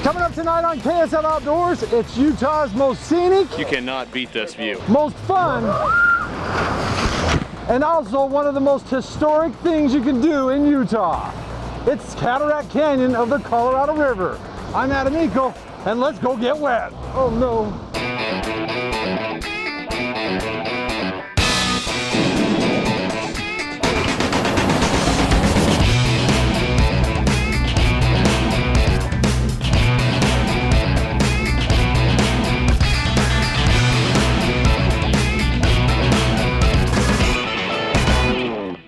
Coming up tonight on KSL Outdoors, it's Utah's most scenic. You cannot beat this view. Most fun. And also one of the most historic things you can do in Utah. It's Cataract Canyon of the Colorado River. I'm Adam Eakle, and let's go get wet. Oh no.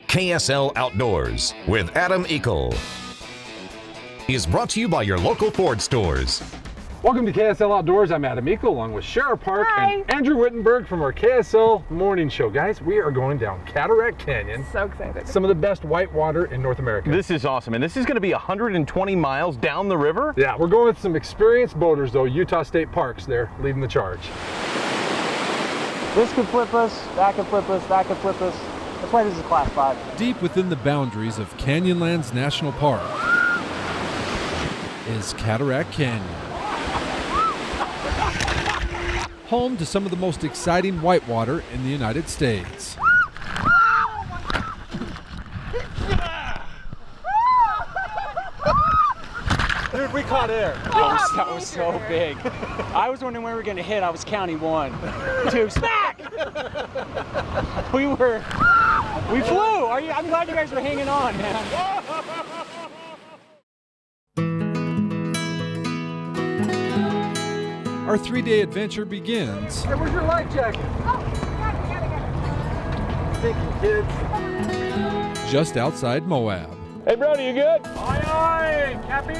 KSL Outdoors with Adam Eakle is brought to you by your local Ford stores. Welcome to KSL Outdoors. I'm Adam Eakle along with Shara Park and Andrew Wittenberg from our KSL Morning Show. Guys, we are going down Cataract Canyon. So excited. Some of the best whitewater in North America. This is awesome, and this is going to be 120 miles down the river. Yeah, we're going with some experienced boaters though. Utah State Parks, they're leading the charge. This could flip us, that could flip us, that could flip us. That's why this is Class 5. Deep within the boundaries of Canyonlands National Park is Cataract Canyon. Home to some of the most exciting whitewater in the United States. Dude, we caught air. That was so big. I was wondering where we were going to hit. I was counting 1, 2, smack! We flew. I'm glad you guys were hanging on, man. Our 3-day adventure begins. Hey, where's your life jacket? Oh, got it. Thank you, kids. Just outside Moab. Hey, Brody, you good? Aye, aye, Cappy.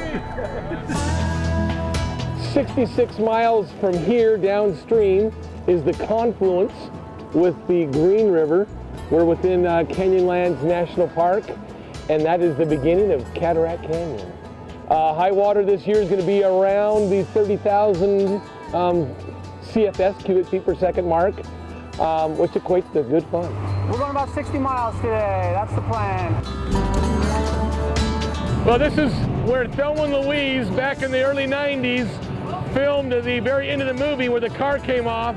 66 miles from here downstream is the confluence with the Green River. We're within Canyonlands National Park, and that is the beginning of Cataract Canyon. High water this year is going to be around the 30,000 CFS, cubic feet per second mark, which equates to good fun. We're going about 60 miles today. That's the plan. Well, this is where Thelma and Louise, back in the early 90s, filmed at the very end of the movie where the car came off.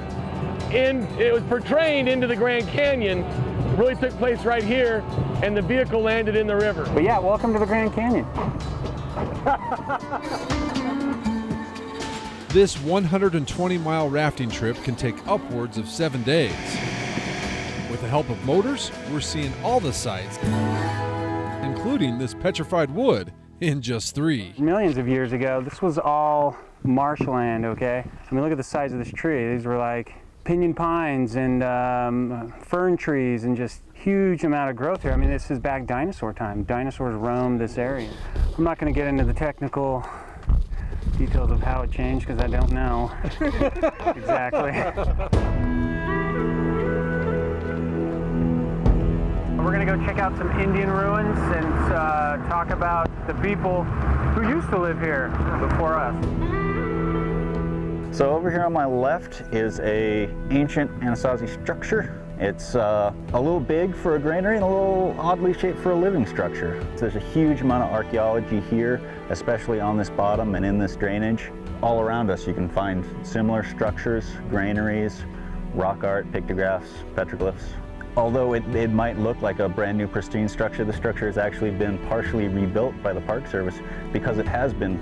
And it was portrayed into the Grand Canyon. It really took place right here, and the vehicle landed in the river. But yeah, welcome to the Grand Canyon. This 120-mile rafting trip can take upwards of 7 days. With the help of motors, we're seeing all the sights, including this petrified wood, in just 3. Millions of years ago, this was all marshland, okay? I mean, look at the size of this tree. These were like pinyon pines and fern trees and just huge amount of growth here. I mean, this is back dinosaur time. Dinosaurs roamed this area. I'm not going to get into the technical details of how it changed because I don't know exactly. We're going to go check out some Indian ruins and talk about the people who used to live here before us. So over here on my left is a ancient Anasazi structure. It's a little big for a granary and a little oddly shaped for a living structure. So there's a huge amount of archaeology here, especially on this bottom and in this drainage. All around us you can find similar structures, granaries, rock art, pictographs, petroglyphs. Although it might look like a brand new pristine structure, the structure has actually been partially rebuilt by the Park Service because it has been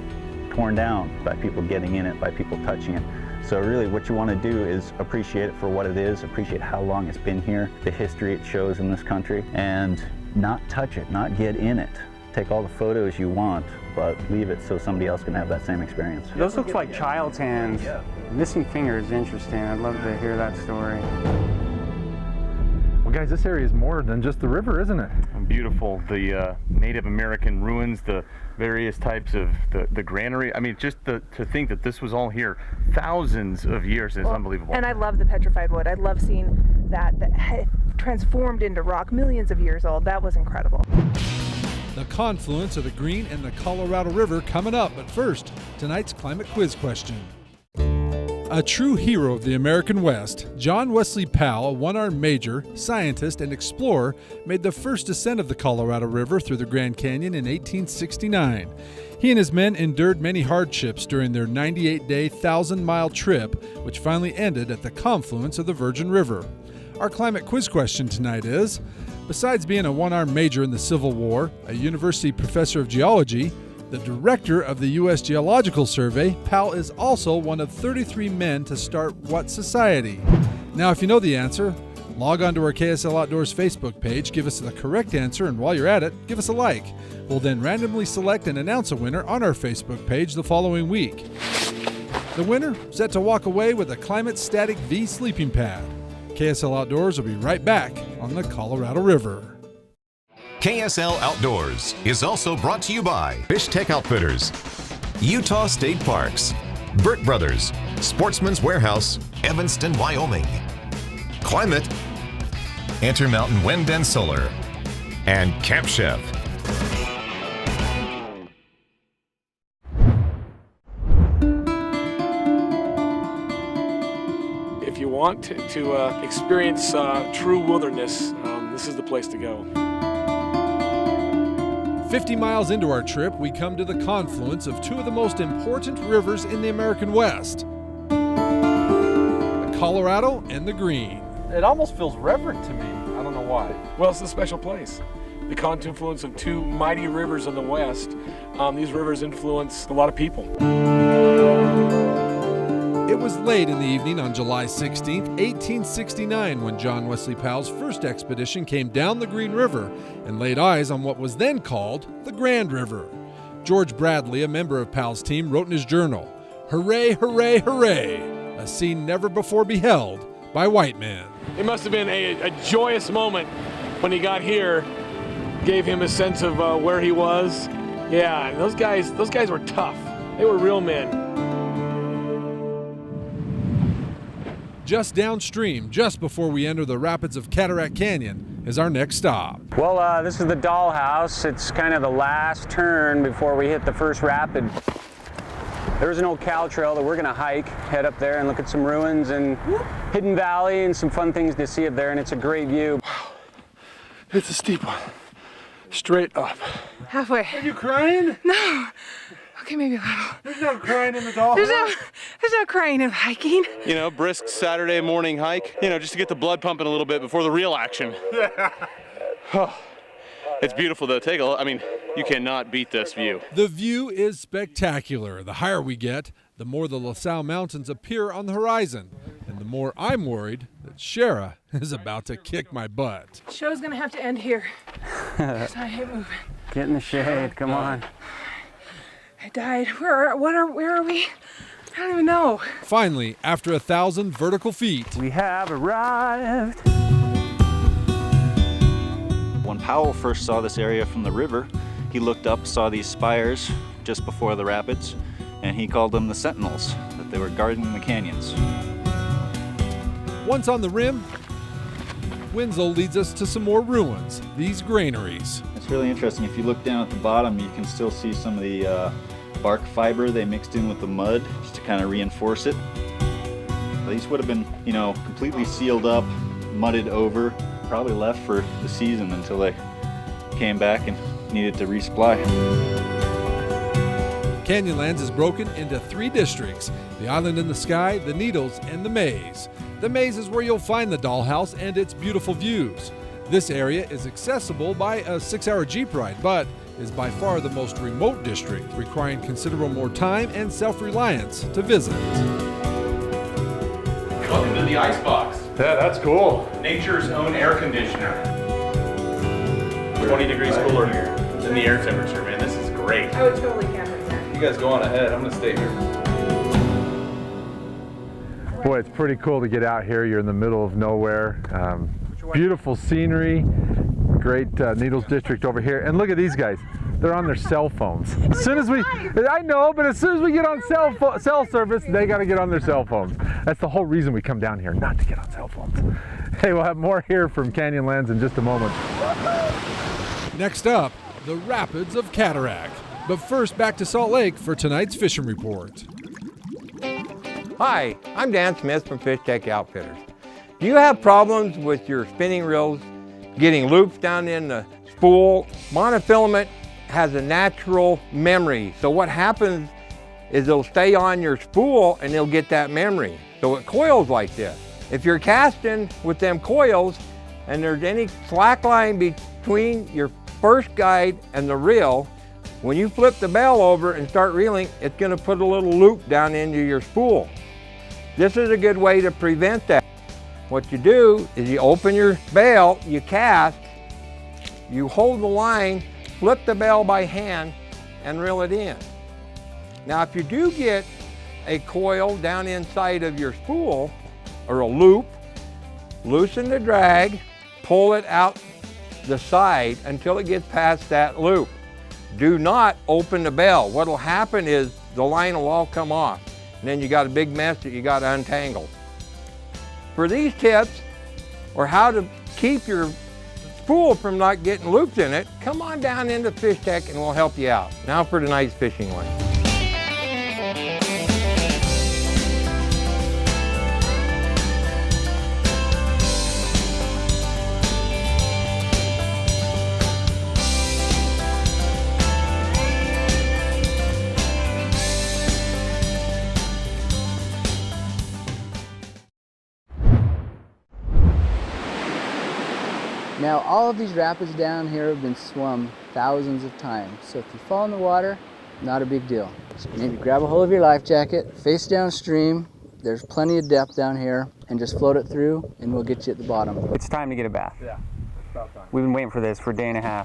torn down by people getting in it, by people touching it. So really what you want to do is appreciate it for what it is, appreciate how long it's been here, the history it shows in this country, and not touch it, not get in it. Take all the photos you want, but leave it so somebody else can have that same experience. Those looks like child's hands. Yeah. Missing finger is interesting. I'd love to hear that story. Well, guys, this area is more than just the river, isn't it? Beautiful. The Native American ruins, the various types of the granary. I mean, just to think that this was all here thousands of years is unbelievable. And I love the petrified wood. I love seeing that transformed into rock, millions of years old. That was incredible. The confluence of the Green and the Colorado River coming up, but first, tonight's climate quiz question. A true hero of the American West, John Wesley Powell, a one-armed major, scientist, and explorer, made the first ascent of the Colorado River through the Grand Canyon in 1869. He and his men endured many hardships during their 98-day, 1,000-mile trip, which finally ended at the confluence of the Virgin River. Our climate quiz question tonight is, besides being a one-armed major in the Civil War, a university professor of geology, the director of the U.S. Geological Survey, Powell is also one of 33 men to start what society? Now, if you know the answer, log on to our KSL Outdoors Facebook page, give us the correct answer, and while you're at it, give us a like. We'll then randomly select and announce a winner on our Facebook page the following week. The winner set to walk away with a Climate Static V sleeping pad. KSL Outdoors will be right back on the Colorado River. KSL Outdoors is also brought to you by Fish Tech Outfitters, Utah State Parks, Burt Brothers, Sportsman's Warehouse, Evanston, Wyoming, Climate, Intermountain Wind and Solar, and Camp Chef. If you want to experience true wilderness, this is the place to go. 50 miles into our trip, we come to the confluence of two of the most important rivers in the American West, the Colorado and the Green. It almost feels reverent to me. I don't know why. Well, it's a special place. The confluence of two mighty rivers in the West. These rivers influence a lot of people. It was late in the evening on July 16, 1869, when John Wesley Powell's first expedition came down the Green River and laid eyes on what was then called the Grand River. George Bradley, a member of Powell's team, wrote in his journal, "Hooray, hooray, hooray, a scene never before beheld by white men." It must have been a joyous moment when he got here, gave him a sense of where he was. Yeah, those guys were tough. They were real men. Just downstream, just before we enter the rapids of Cataract Canyon, is our next stop. Well, this is the dollhouse. It's kind of the last turn before we hit the first rapid. There's an old cow trail that we're going to hike, head up there and look at some ruins and Hidden Valley and some fun things to see up there, and it's a great view. Wow, it's a steep one. Straight up. Halfway. Are you crying? No. Okay, maybe a little. There's no crying in the dollhouse. There's no crying in hiking. You know, brisk Saturday morning hike, you know, just to get the blood pumping a little bit before the real action. Oh, it's beautiful though. I mean, you cannot beat this view. The view is spectacular. The higher we get, the more the LaSalle Mountains appear on the horizon. And the more I'm worried that Shara is about to kick my butt. Show's gonna have to end here. 'Cause I hate moving. Get in the shade, come on. I died. Where are we? I don't even know. Finally, after 1,000 vertical feet, We have arrived. When Powell first saw this area from the river, he looked up, saw these spires just before the rapids, and he called them the Sentinels, that they were guarding the canyons. once on the rim, Winslow leads us to some more ruins, these granaries. It's really interesting. If you look down at the bottom, you can still see some of the bark fiber they mixed in with the mud just to kind of reinforce it. These would have been, you know, completely sealed up, mudded over, probably left for the season until they came back and needed to resupply. Canyonlands is broken into 3 districts: the Island in the Sky, the Needles, and the Maze. The Maze is where you'll find the dollhouse and its beautiful views. This area is accessible by a 6-hour Jeep ride, but is by far the most remote district, requiring considerable more time and self-reliance to visit. Welcome to the Icebox, Yeah, that's cool. nature's own air conditioner. 20 degrees cooler here than the air temperature, man. This is great. I would totally camp in there. You guys go on ahead. I'm gonna stay here. Boy, it's pretty cool to get out here. You're in the middle of nowhere. Beautiful scenery, great Needles District over here. And look at these guys. They're on their cell phones. As soon as I know, but as soon as we get on cell service, they got to get on their cell phones. That's the whole reason we come down here, not to get on cell phones. Hey, we'll have more here from Canyonlands in just a moment. Next up, the Rapids of Cataract. But first, back to Salt Lake for tonight's fishing report. Hi, I'm Dan Smith from Fish Tech Outfitters. Do you have problems with your spinning reels getting loops down in the spool? Monofilament has a natural memory. So what happens is it'll stay on your spool and it'll get that memory. So it coils like this. If you're casting with them coils and there's any slack line between your first guide and the reel, when you flip the bell over and start reeling, it's gonna put a little loop down into your spool. This is a good way to prevent that. What you do is you open your bail, you cast, you hold the line, flip the bell by hand, and reel it in. Now, if you do get a coil down inside of your spool, or a loop, loosen the drag, pull it out the side until it gets past that loop. Do not open the bell. What'll happen is the line will all come off, and then you got a big mess that you got to untangle. For these tips, or how to keep your spool from not getting loops in it, come on down into Fish Tech and we'll help you out. Now for tonight's fishing one. Now, all of these rapids down here have been swum thousands of times. So if you fall in the water, not a big deal. So maybe grab a hold of your life jacket, face downstream. There's plenty of depth down here, and just float it through, and we'll get you at the bottom. It's time to get a bath. Yeah, it's about time. We've been waiting for this for a day and a half.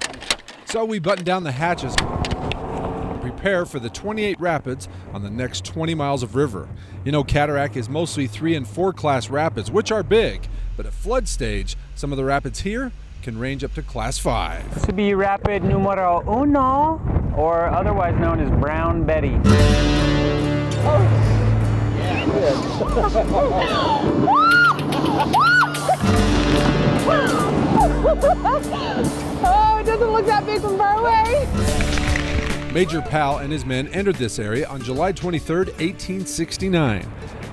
So we button down the hatches and prepare for the 28 rapids on the next 20 miles of river. You know, Cataract is mostly 3 and 4 class rapids, which are big, but at flood stage, some of the rapids here can range up to class 5. This would be rapid numero uno, or otherwise known as Brown Betty. Oh, it doesn't look that big from far away. Major Powell and his men entered this area on July 23, 1869.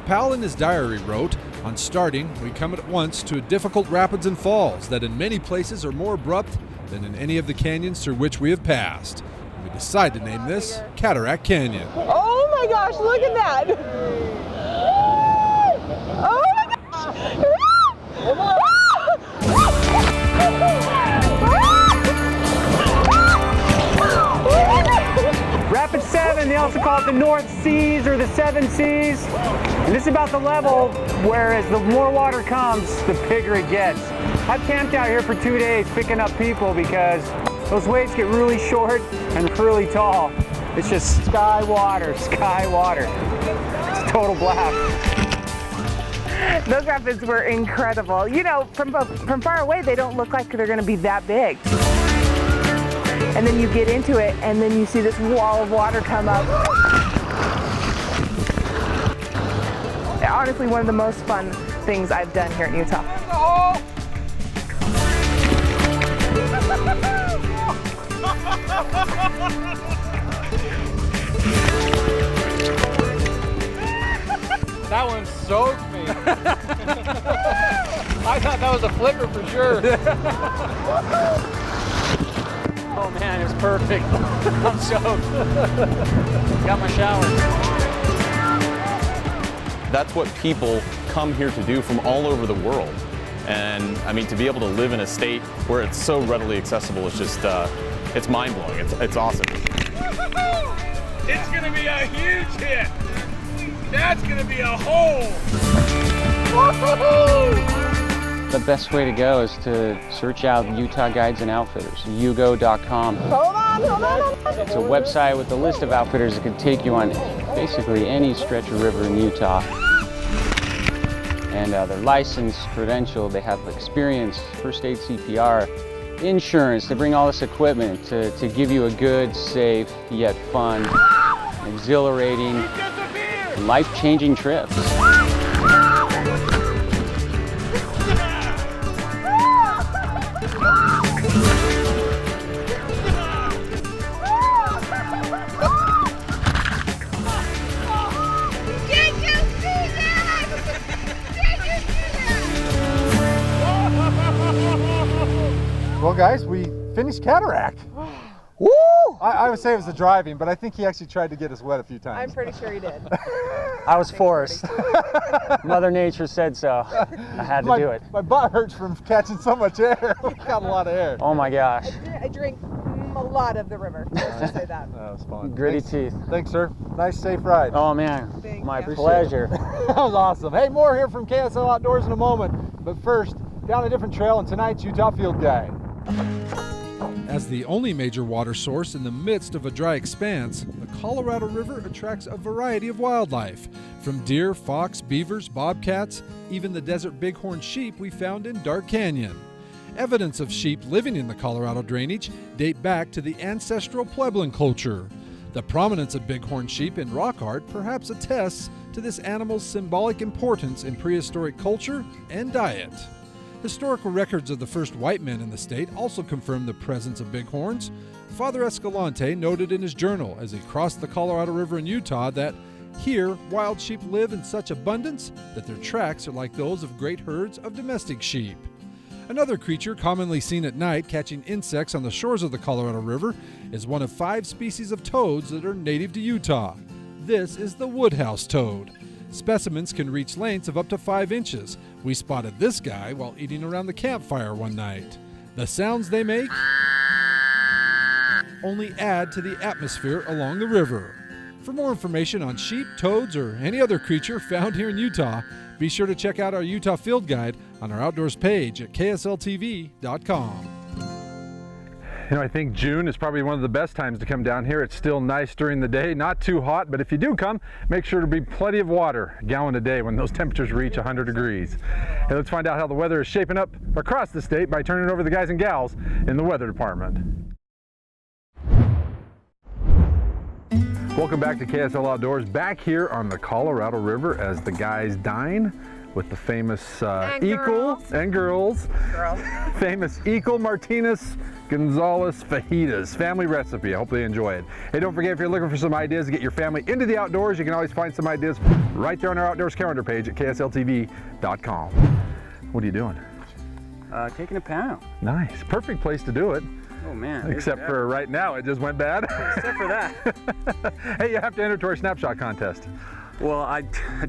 Powell in his diary wrote, "On starting, we come at once to difficult rapids and falls that in many places are more abrupt than in any of the canyons through which we have passed. We decide to name this Cataract Canyon." Oh my gosh, look at that. Oh my gosh. Rapid 7, they also call it the North Seas or the Seven Seas. And this is about the level where as the more water comes, the bigger it gets. I've camped out here for 2 days picking up people because those waves get really short and really tall. It's just sky water, sky water. It's a total blast. Those rapids were incredible. You know, from far away, they don't look like they're going to be that big. And then you get into it, and then you see this wall of water come up. Honestly, one of the most fun things I've done here in Utah. That one soaked me. I thought that was a flipper for sure. Oh man, it was perfect. I'm soaked. Got my shower. That's what people come here to do from all over the world. And I mean, to be able to live in a state where it's so readily accessible, it's just, it's mind-blowing. It's awesome. It's gonna be a huge hit. That's gonna be a hole. The best way to go is to search out Utah Guides and Outfitters, ugo.com. Hold on. It's a website with a list of outfitters that can take you on basically any stretch of river in Utah. And they're licensed, credentialed, they have experience, first aid CPR, insurance. They bring all this equipment to give you a good, safe, yet fun, exhilarating, life-changing trip. Well, guys, we finished Cataract. Woo! I would say it was the driving, but I think he actually tried to get us wet a few times. I'm pretty sure he did. I was forced. Mother Nature said so. I had to do it. My butt hurts from catching so much air. We got a lot of air. Oh my gosh. I drink a lot of the river. Let's just say that. That was fun. Gritty teeth. Thanks, sir. Nice, safe ride. Oh man, my pleasure. That was awesome. Hey, more here from KSL Outdoors in a moment. But first, down a different trail in tonight's Utah Field Guide. As the only major water source in the midst of a dry expanse, the Colorado River attracts a variety of wildlife, from deer, fox, beavers, bobcats, even the desert bighorn sheep we found in Dark Canyon. Evidence of sheep living in the Colorado drainage date back to the ancestral Puebloan culture. The prominence of bighorn sheep in rock art perhaps attests to this animal's symbolic importance in prehistoric culture and diet. Historical records of the first white men in the state also confirm the presence of bighorns. Father Escalante noted in his journal as he crossed the Colorado River in Utah that here wild sheep live in such abundance that their tracks are like those of great herds of domestic sheep. Another creature commonly seen at night catching insects on the shores of the Colorado River is one of 5 species of toads that are native to Utah. This is the woodhouse toad. Specimens can reach lengths of up to 5 inches. We spotted this guy while eating around the campfire one night. The sounds they make only add to the atmosphere along the river. For more information on sheep, toads, or any other creature found here in Utah, be sure to check out our Utah Field Guide on our outdoors page at ksltv.com. You know, I think June is probably one of the best times to come down here. It's still nice during the day, not too hot, but if you do come, make sure to bring plenty of water, a gallon a day when those temperatures reach 100 degrees. Hey, let's find out how the weather is shaping up across the state by turning it over to the guys and gals in the weather department. Welcome back to KSL Outdoors, back here on the Colorado River as the guys dine with the famous Eakle and girls. Famous Eakle Martinez Gonzalez fajitas, family recipe. I hope they enjoy it. Hey, don't forget, if you're looking for some ideas to get your family into the outdoors, you can always find some ideas right there on our outdoors calendar page at ksltv.com. What are you doing? Taking a pound. Nice, perfect place to do it. Oh man. Except for right now, it just went bad. Except for that. Hey, you have to enter to our snapshot contest. Well, I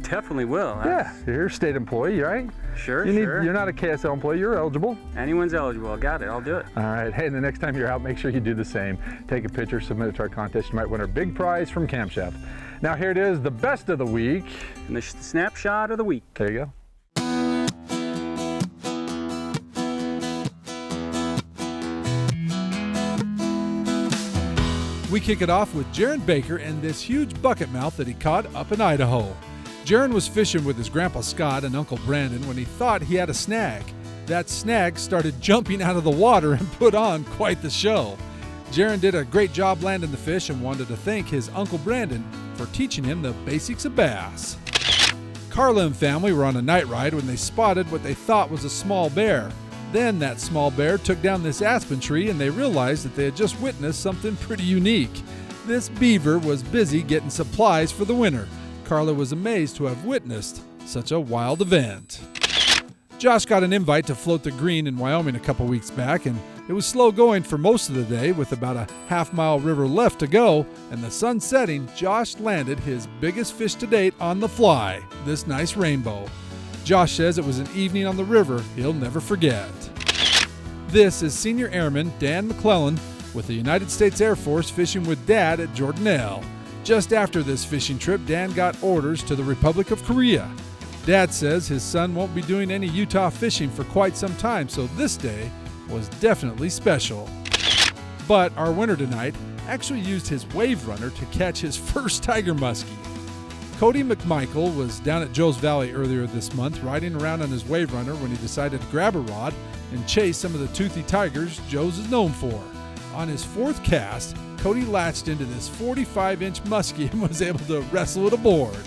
definitely will. Yeah, you're a state employee, right? Sure, You're not a KSL employee, you're eligible. Anyone's eligible, I got it, I'll do it. All right, hey, the next time you're out, make sure you do the same. Take a picture, submit it to our contest. You might win our big prize from Camp Chef. Now here it is, the best of the week. And the snapshot of the week. There you go. We kick it off with Jaron Baker and this huge bucket mouth that he caught up in Idaho. Jaron was fishing with his grandpa Scott and Uncle Brandon when he thought he had a snag. That snag started jumping out of the water and put on quite the show. Jaron did a great job landing the fish and wanted to thank his Uncle Brandon for teaching him the basics of bass. Carla and family were on a night ride when they spotted what they thought was a small bear. Then that small bear took down this aspen tree and they realized that they had just witnessed something pretty unique. This beaver was busy getting supplies for the winter. Carla was amazed to have witnessed such a wild event. Josh got an invite to float the green in Wyoming a couple weeks back, and it was slow going for most of the day with about a half-mile river left to go, and the sun setting, Josh landed his biggest fish to date on the fly, this nice rainbow. Josh says it was an evening on the river he'll never forget. This is Senior Airman Dan McClellan with the United States Air Force fishing with Dad at Jordanelle. Just after this fishing trip, Dan got orders to the Republic of Korea. Dad says his son won't be doing any Utah fishing for quite some time, so this day was definitely special. But our winner tonight actually used his wave runner to catch his first tiger muskie. Cody McMichael was down at Joe's Valley earlier this month riding around on his wave runner when he decided to grab a rod and chase some of the toothy tigers Joe's is known for. On his 4th cast, Cody latched into this 45-inch muskie and was able to wrestle it aboard.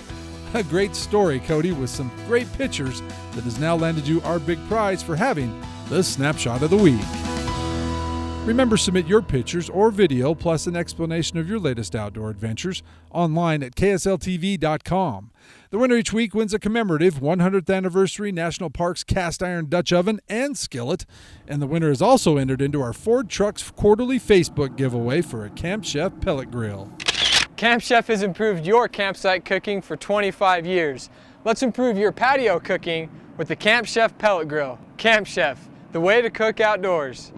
A great story, Cody, with some great pictures that has now landed you our big prize for having the snapshot of the week. Remember, submit your pictures or video plus an explanation of your latest outdoor adventures online at ksltv.com. The winner each week wins a commemorative 100th anniversary National Parks cast iron Dutch oven and skillet, and the winner is also entered into our Ford Trucks quarterly Facebook giveaway for a Camp Chef pellet grill. Camp Chef has improved your campsite cooking for 25 years. Let's improve your patio cooking with the Camp Chef pellet grill. Camp Chef, the way to cook outdoors.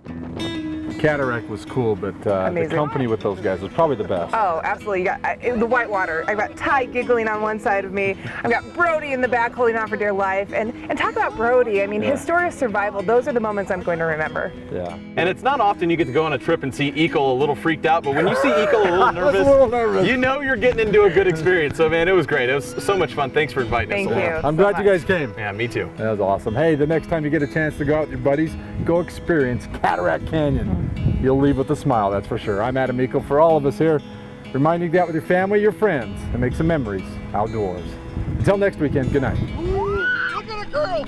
Cataract was cool, but the company with those guys was probably the best. Oh, absolutely. You got the whitewater. I've got Ty giggling on one side of me. I've got Brody in the back holding on for dear life. And talk about Brody. I mean, his story of survival, those are the moments I'm going to remember. Yeah. And it's not often you get to go on a trip and see Eakle a little freaked out, but when you see Eakle a little nervous, you know you're getting into a good experience. So, man, it was great. It was so much fun. Thanks for inviting us. Thank you. I'm glad you guys came. Yeah, me too. That was awesome. Hey, the next time you get a chance to go out with your buddies, go experience Cataract Canyon. You'll leave with a smile, that's for sure. I'm Adam Eakle. For all of us here, reminding you to get out with your family, your friends, and make some memories outdoors. Until next weekend, good night. Ooh, look at a girl!